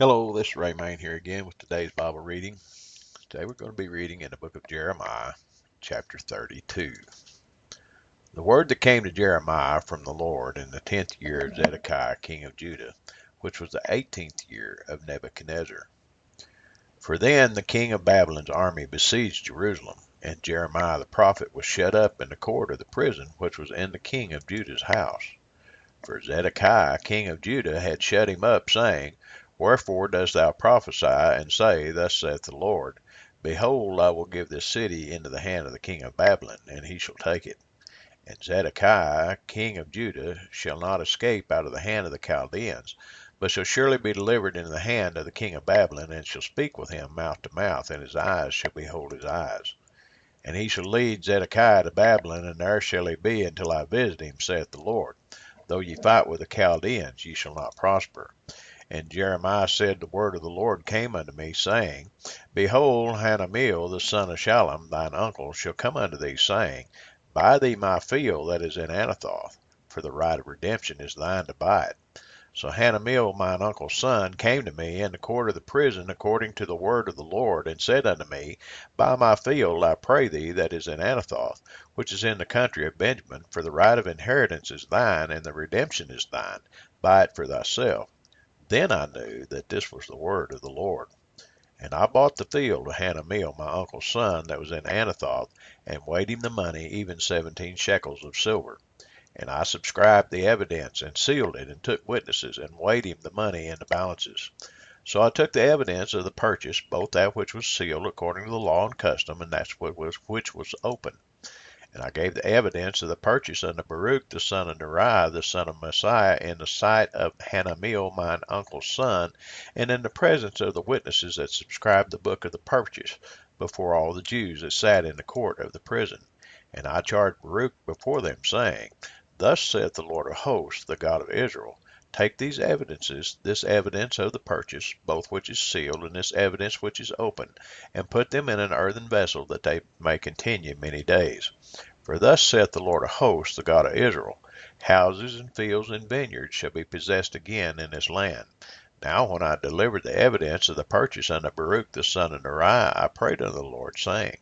Hello, this is Ray Main here again with today's Bible reading. Today we're going to be reading in the book of Jeremiah, chapter 32. The word that came to Jeremiah from the Lord in the 10th year of Zedekiah, king of Judah, which was the 18th year of Nebuchadnezzar. For then the king of Babylon's army besieged Jerusalem, and Jeremiah the prophet was shut up in the court of the prison which was in the king of Judah's house. For Zedekiah king of Judah had shut him up, saying, Wherefore dost thou prophesy, and say, Thus saith the Lord, Behold, I will give this city into the hand of the king of Babylon, and he shall take it. And Zedekiah king of Judah shall not escape out of the hand of the Chaldeans, but shall surely be delivered into the hand of the king of Babylon, and shall speak with him mouth to mouth, and his eyes shall behold his eyes. And he shall lead Zedekiah to Babylon, and there shall he be until I visit him, saith the Lord. Though ye fight with the Chaldeans, ye shall not prosper. And Jeremiah said, The word of the Lord came unto me, saying, Behold, Hanameel the son of Shallum, thine uncle, shall come unto thee, saying, Buy thee my field that is in Anathoth, for the right of redemption is thine to buy it. So Hanameel, mine uncle's son, came to me in the court of the prison according to the word of the Lord, and said unto me, Buy my field, I pray thee, that is in Anathoth, which is in the country of Benjamin, for the right of inheritance is thine, and the redemption is thine. Buy it for thyself. Then I knew that this was the word of the Lord. And I bought the field of Hanameel, my uncle's son, that was in Anathoth, and weighed him the money, even 17 shekels of silver. And I subscribed the evidence, and sealed it, and took witnesses, and weighed him the money in the balances. So I took the evidence of the purchase, both that which was sealed according to the law and custom, and that which was open. And I gave the evidence of the purchase unto Baruch the son of Neriah, the son of Messiah, in the sight of Hanameel mine uncle's son, and in the presence of the witnesses that subscribed the book of the purchase, before all the Jews that sat in the court of the prison. And I charged Baruch before them, saying, Thus saith the Lord of hosts, the God of Israel, Take these evidences, this evidence of the purchase, both which is sealed, and this evidence which is open, and put them in an earthen vessel, that they may continue many days. For thus saith the Lord of hosts, the God of Israel, Houses and fields and vineyards shall be possessed again in this land. Now when I delivered the evidence of the purchase unto Baruch the son of Neriah, I prayed unto the Lord, saying,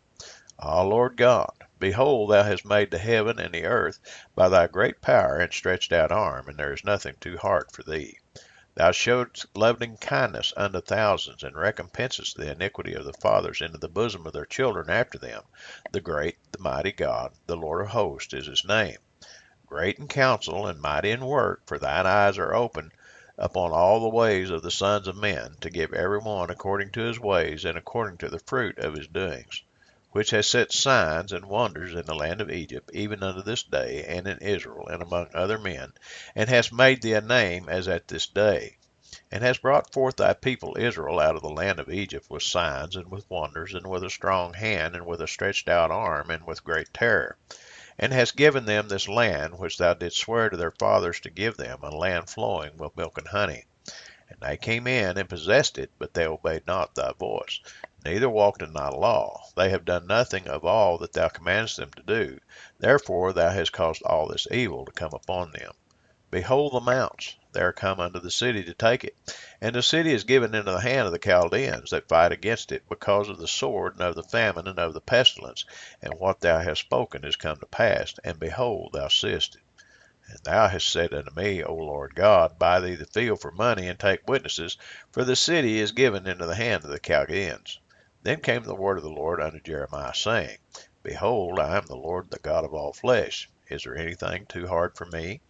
Ah, Lord God, behold, thou hast made the heaven and the earth by thy great power and stretched out arm, and there is nothing too hard for thee. Thou showest loving kindness unto thousands, and recompensest the iniquity of the fathers into the bosom of their children after them. The great, the mighty God, the Lord of hosts is his name. Great in counsel and mighty in work, for thine eyes are open upon all the ways of the sons of men, to give every one according to his ways and according to the fruit of his doings, which has set signs and wonders in the land of Egypt, even unto this day, and in Israel, and among other men, and hast made thee a name as at this day, and hast brought forth thy people Israel out of the land of Egypt with signs and with wonders, and with a strong hand, and with a stretched out arm, and with great terror, and hast given them this land which thou didst swear to their fathers to give them, a land flowing with milk and honey. And they came in and possessed it, but they obeyed not thy voice, neither walked in thy law. They have done nothing of all that thou commandest them to do. Therefore thou hast caused all this evil to come upon them. Behold the mounts, they are come unto the city to take it. And the city is given into the hand of the Chaldeans that fight against it, because of the sword, and of the famine, and of the pestilence. And what thou hast spoken is come to pass, and behold, thou seest it. And thou hast said unto me, O Lord God, Buy thee the field for money, and take witnesses, for the city is given into the hand of the Chaldeans. Then came the word of the Lord unto Jeremiah, saying, Behold, I am the Lord, the God of all flesh. Is there anything too hard for me?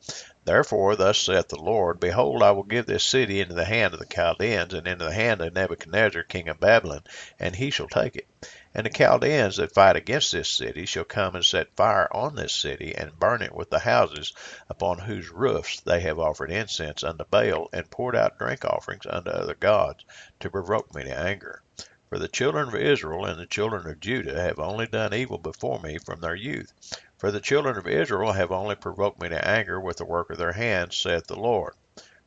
Therefore thus saith the Lord, Behold, I will give this city into the hand of the Chaldeans, and into the hand of Nebuchadnezzar king of Babylon, and he shall take it. And the Chaldeans that fight against this city shall come and set fire on this city, and burn it with the houses upon whose roofs they have offered incense unto Baal, and poured out drink offerings unto other gods, to provoke me to anger. For the children of Israel and the children of Judah have only done evil before me from their youth. For the children of Israel have only provoked me to anger with the work of their hands, saith the Lord.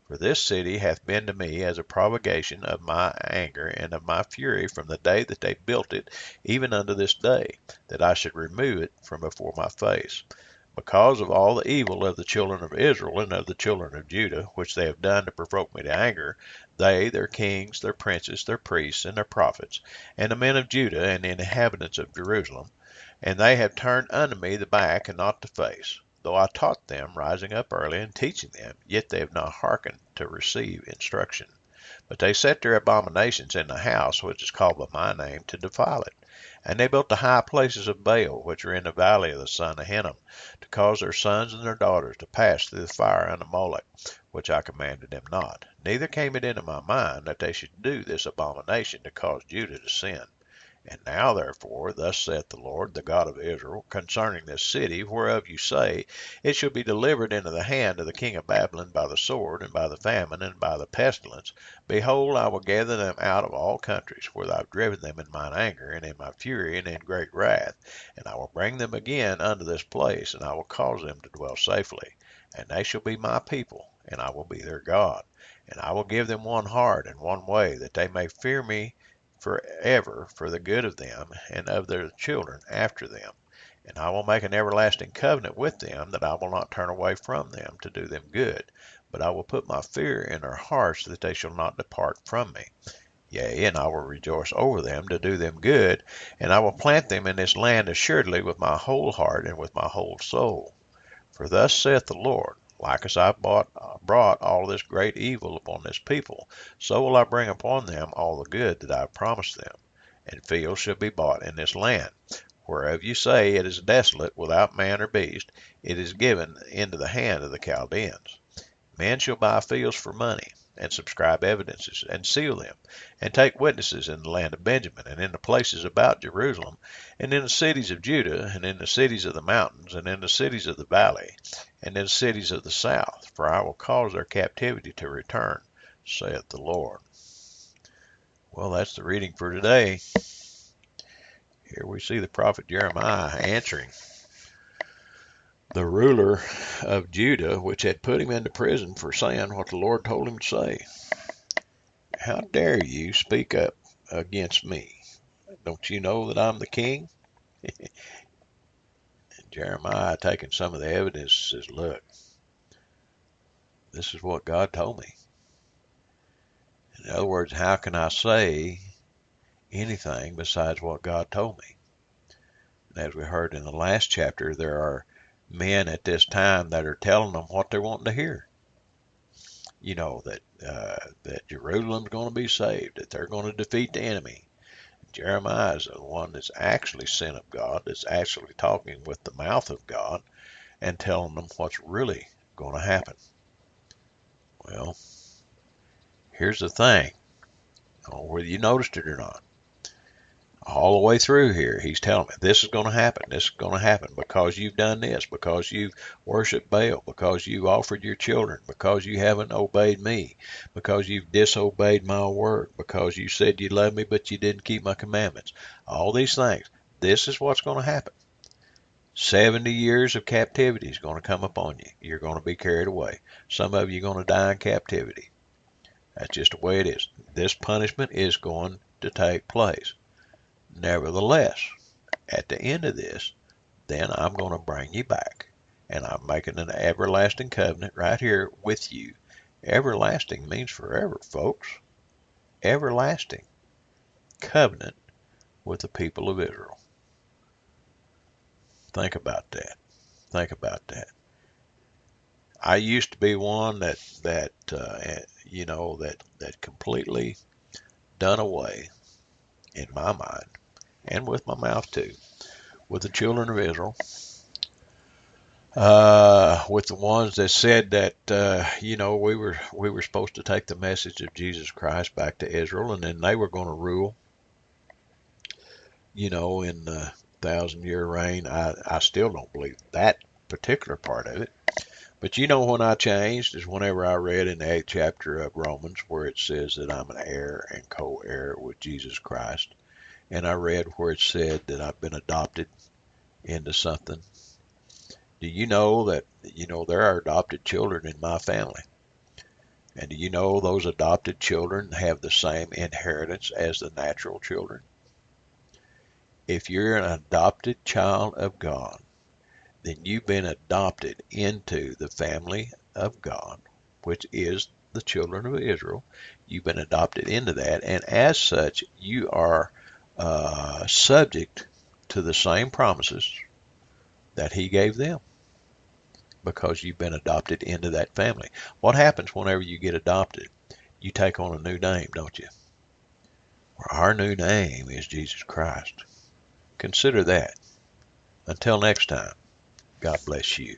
For this city hath been to me as a provocation of my anger and of my fury from the day that they built it, even unto this day, that I should remove it from before my face. Because of all the evil of the children of Israel and of the children of Judah, which they have done to provoke me to anger, they, their kings, their princes, their priests, and their prophets, and the men of Judah and the inhabitants of Jerusalem, and they have turned unto me the back and not the face. Though I taught them, rising up early and teaching them, yet they have not hearkened to receive instruction. But they set their abominations in the house which is called by my name to defile it. And they built the high places of Baal, which are in the valley of the son of Hinnom, to cause their sons and their daughters to pass through the fire unto Molech, which I commanded them not. Neither came it into my mind that they should do this abomination to cause Judah to sin. And now, therefore, thus saith the Lord, the God of Israel, concerning this city, whereof you say, it shall be delivered into the hand of the king of Babylon by the sword, and by the famine, and by the pestilence. Behold, I will gather them out of all countries, where I have driven them in mine anger, and in my fury, and in great wrath. And I will bring them again unto this place, and I will cause them to dwell safely. And they shall be my people, and I will be their God. And I will give them one heart and one way, that they may fear me forever for the good of them and of their children after them. And I will make an everlasting covenant with them, that I will not turn away from them to do them good, but I will put my fear in their hearts, that they shall not depart from me. Yea, and I will rejoice over them to do them good, and I will plant them in this land assuredly with my whole heart and with my whole soul. For thus saith the Lord, like as I brought all this great evil upon this people, so will I bring upon them all the good that I have promised them. And fields shall be bought in this land, whereof you say it is desolate, without man or beast, it is given into the hand of the Chaldeans. Men shall buy fields for money, and subscribe evidences, and seal them, and take witnesses in the land of Benjamin, and in the places about Jerusalem, and in the cities of Judah, and in the cities of the mountains, and in the cities of the valley, and in the cities of the south, for I will cause their captivity to return, saith the Lord. Well, that's the reading for today. Here we see the prophet Jeremiah answering the ruler of Judah, which had put him into prison for saying what the Lord told him to say. How dare you speak up against me? Don't you know that I'm the king? Jeremiah, taking some of the evidence, says, look, this is what God told me. In other words, how can I say anything besides what God told me? And as we heard in the last chapter, there are men at this time that are telling them what they're wanting to hear. You know, that Jerusalem's going to be saved, that they're going to defeat the enemy. Jeremiah is the one that's actually sent of God, that's actually talking with the mouth of God and telling them what's really going to happen. Well, here's the thing, whether you noticed it or not. All the way through here, he's telling me, this is going to happen, this is going to happen, because you've done this, because you've worshiped Baal, because you offered your children, because you haven't obeyed me, because you've disobeyed my word, because you said you love me, but you didn't keep my commandments. All these things, this is what's going to happen. 70 years of captivity is going to come upon you. You're going to be carried away. Some of you are going to die in captivity. That's just the way it is. This punishment is going to take place. Nevertheless, at the end of this, then I'm going to bring you back. And I'm making an everlasting covenant right here with you. Everlasting means forever, folks. Everlasting covenant with the people of Israel. Think about that. Think about that. I used to be one that completely done away in my mind, and with my mouth too, with the children of Israel, with the ones that said that we were supposed to take the message of Jesus Christ back to Israel, and then they were going to rule, in the 1,000-year reign. I still don't believe that particular part of it. But when I changed is whenever I read in the 8th chapter of Romans, where it says that I'm an heir and co-heir with Jesus Christ. And I read where it said that I've been adopted into something. Do you know that, there are adopted children in my family? And do you know those adopted children have the same inheritance as the natural children? If you're an adopted child of God, then you've been adopted into the family of God, which is the children of Israel. You've been adopted into that, and as such, you are subject to the same promises that He gave them because you've been adopted into that family. What happens whenever you get adopted? You take on a new name, don't you? Our new name is Jesus Christ. Consider that. Until next time, God bless you.